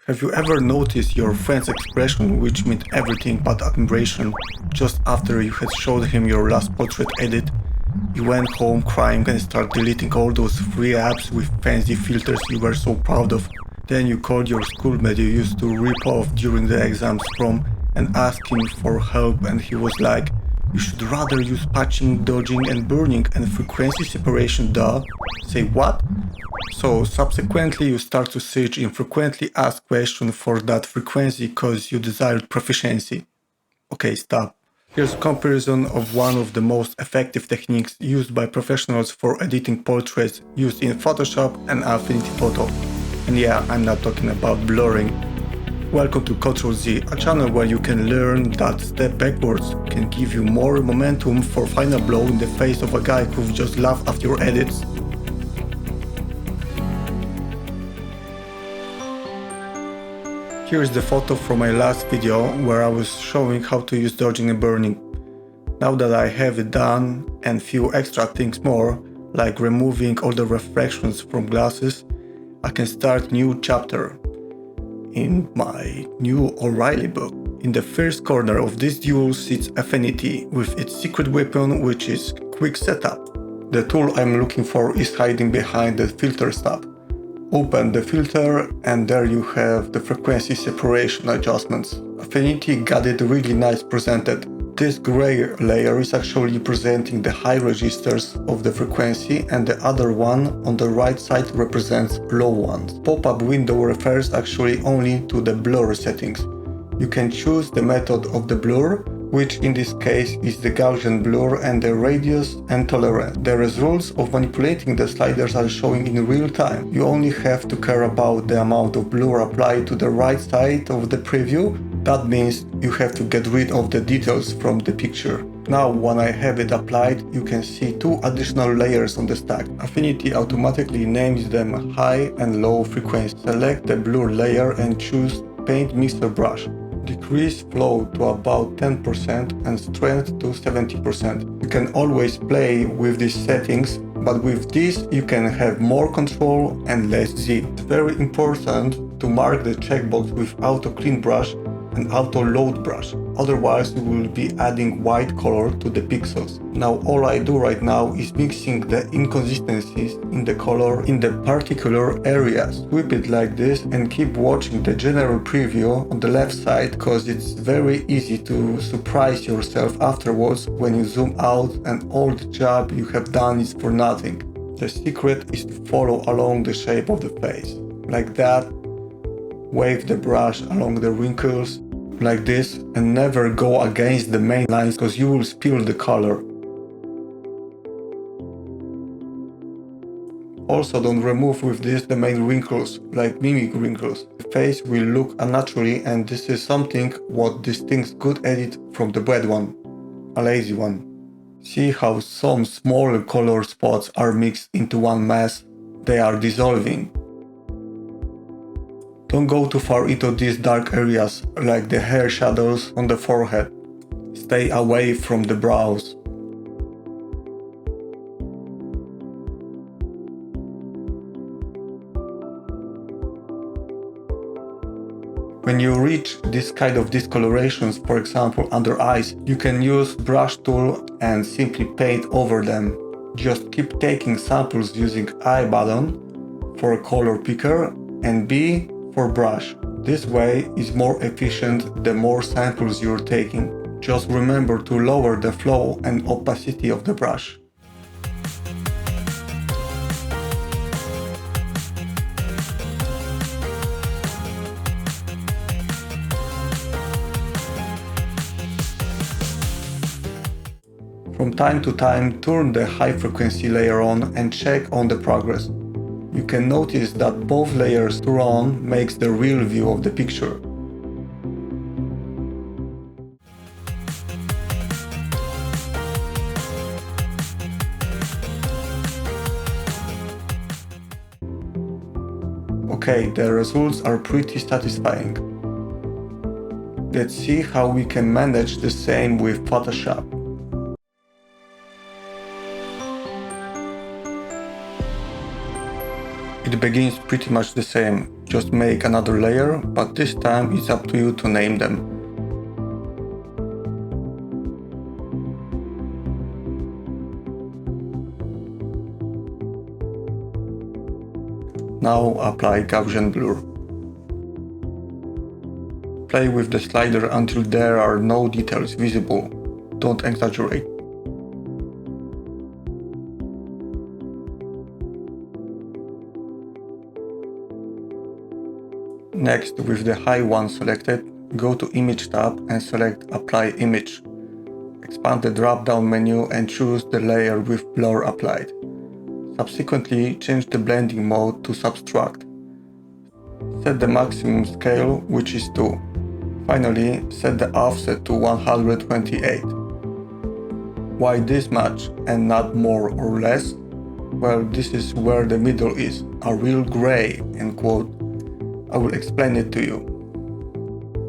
Have you ever noticed your friend's expression, which meant everything but admiration, just after you had showed him your last portrait edit? You went home crying and started deleting all those free apps with fancy filters you were so proud of. Then you called your schoolmate you used to rip off during the exams from and asked him for help, and he was like, "You should rather use patching, dodging and burning and frequency separation, duh." Say what? So subsequently you start to search in frequently asked questions for that frequency because you desired proficiency. Okay, stop. Here's a comparison of one of the most effective techniques used by professionals for editing portraits used in Photoshop and Affinity Photo. And yeah, I'm not talking about blurring. Welcome to Ctrl-Z, a channel where you can learn that step backwards can give you more momentum for final blow in the face of a guy who just laughed at your edits. Here is the photo from my last video where I was showing how to use dodging and burning. Now that I have it done and few extra things more, like removing all the reflections from glasses, I can start new chapter in my new O'Reilly book. In the first corner of this duel sits Affinity with its secret weapon, which is Quick Setup. The tool I'm looking for is hiding behind the filter tab. Open the filter and there you have the frequency separation adjustments. Affinity got it really nice presented. This gray layer is actually presenting the high registers of the frequency, and the other one on the right side represents low ones. Pop-up window refers actually only to the blur settings. You can choose the method of the blur, which in this case is the Gaussian blur, and the radius and tolerance. The results of manipulating the sliders are showing in real time. You only have to care about the amount of blur applied to the right side of the preview. That means you have to get rid of the details from the picture. Now when I have it applied, you can see two additional layers on the stack. Affinity automatically names them high and low frequency. Select the blur layer and choose Paint Mixer Brush. Decrease flow to about 10% and strength to 70%. You can always play with these settings, but with this you can have more control and less Z. It's very important to mark the checkbox with Auto Clean Brush and Auto Load Brush, otherwise you will be adding white color to the pixels. Now all I do right now is mixing the inconsistencies in the color in the particular areas. Sweep it like this and keep watching the general preview on the left side, because it's very easy to surprise yourself afterwards when you zoom out and all the job you have done is for nothing. The secret is to follow along the shape of the face, like that. Wave the brush along the wrinkles like this and never go against the main lines because you will spill the color. Also don't remove with this the main wrinkles, like mimic wrinkles. The face will look unnaturally, and this is something what distinguishes good edit from the bad one, a lazy one. See how some smaller color spots are mixed into one mass? They are dissolving. Don't go too far into these dark areas, like the hair shadows on the forehead. Stay away from the brows. When you reach this kind of discolorations, for example under eyes, you can use brush tool and simply paint over them. Just keep taking samples using I button for a color picker and B for brush. This way is more efficient the more samples you're taking. Just remember to lower the flow and opacity of the brush. From time to time, turn the high frequency layer on and check on the progress. You can notice that both layers turned on makes the real view of the picture. Okay, the results are pretty satisfying. Let's see how we can manage the same with Photoshop. It It begins pretty much the same, just make another layer, but this time it's up to you to name them. Now apply Gaussian blur. Play with the slider until there are no details visible. Don't exaggerate. Next, with the high one selected, go to Image tab and select Apply Image. Expand the drop-down menu and choose the layer with blur applied. Subsequently, change the blending mode to Subtract. Set the maximum scale, which is 2. Finally, set the offset to 128. Why this much and not more or less? Well, this is where the middle is, a real gray, end quote. I will explain it to you.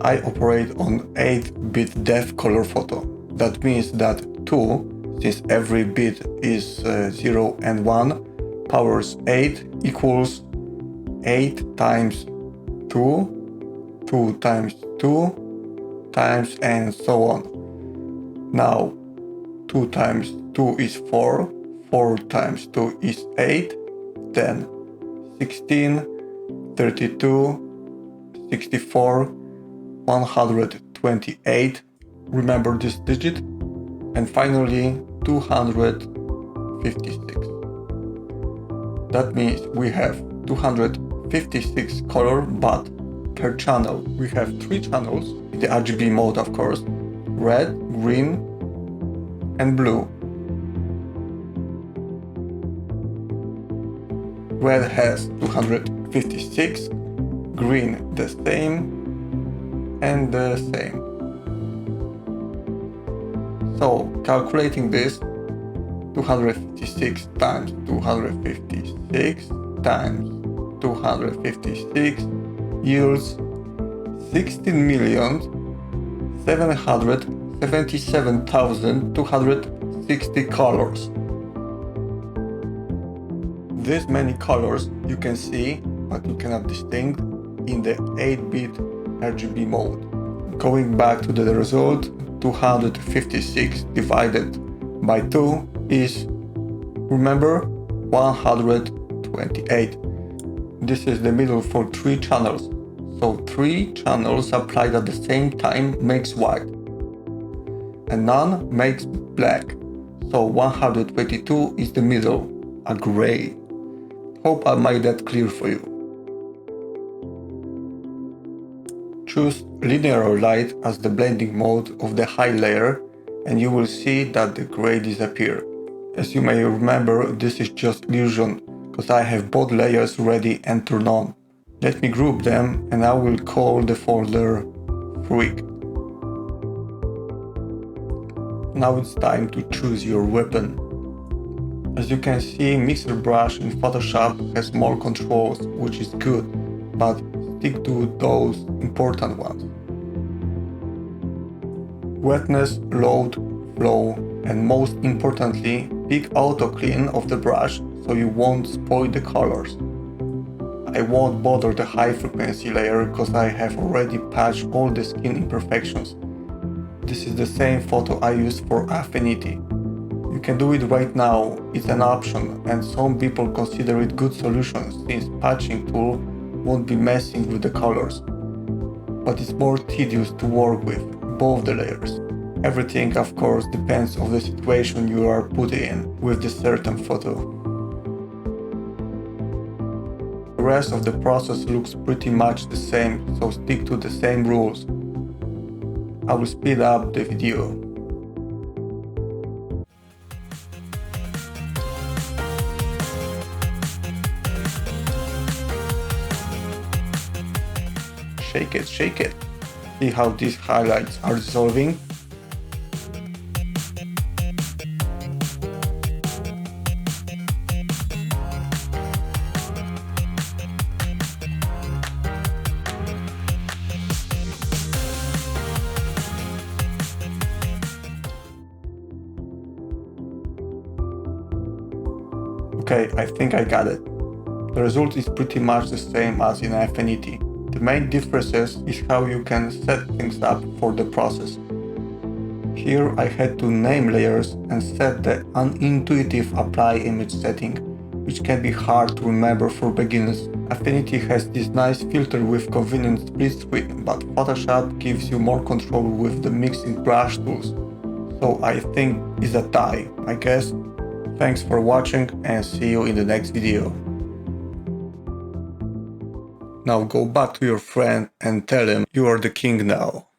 I operate on 8-bit depth color photo. That means that 2, since every bit is 0 and 1, powers 8 equals 8 times 2, 2 times 2, times and so on. Now, 2 times 2 is 4, 4 times 2 is 8, then 16, 32, 64, 128, remember this digit, and finally 256. That means we have 256 color, but per channel. We have 3 channels, in the RGB mode of course, red, green and blue. Red has 256, green the same, and the same. So, calculating this, 256 times 256 times 256 yields 16,777,260 colors. This many colors you can see, but you cannot distinguish in the 8-bit RGB mode. Going back to the result, 256 divided by 2 is, remember, 128. This is the middle for 3 channels. So 3 channels applied at the same time makes white, and none makes black. So 122 is the middle, a gray. Hope I made that clear for you. Choose linear light as the blending mode of the high layer and you will see that the gray disappear. As you may remember, this is just illusion, because I have both layers ready and turned on. Let me group them and I will call the folder Freak. Now it's time to choose your weapon. As you can see, Mixer Brush in Photoshop has more controls, which is good, but stick to those important ones. Wetness, load, flow, and most importantly, pick auto clean of the brush so you won't spoil the colors. I won't bother the high frequency layer because I have already patched all the skin imperfections. This is the same photo I used for Affinity. You can do it right now, it's an option, and some people consider it good solution since patching tool won't be messing with the colors. But it's more tedious to work with, both the layers. Everything of course depends on the situation you are put in with the certain photo. The rest of the process looks pretty much the same, so stick to the same rules. I will speed up the video. Shake it, shake it. See how these highlights are dissolving? Okay, I think I got it. The result is pretty much the same as in Affinity. The main differences is how you can set things up for the process. Here I had to name layers and set the unintuitive apply image setting, which can be hard to remember for beginners. Affinity has this nice filter with convenient split screen, but Photoshop gives you more control with the mixing brush tools. So I think it's a tie, I guess. Thanks for watching and see you in the next video. Now go back to your friend and tell him you are the king now.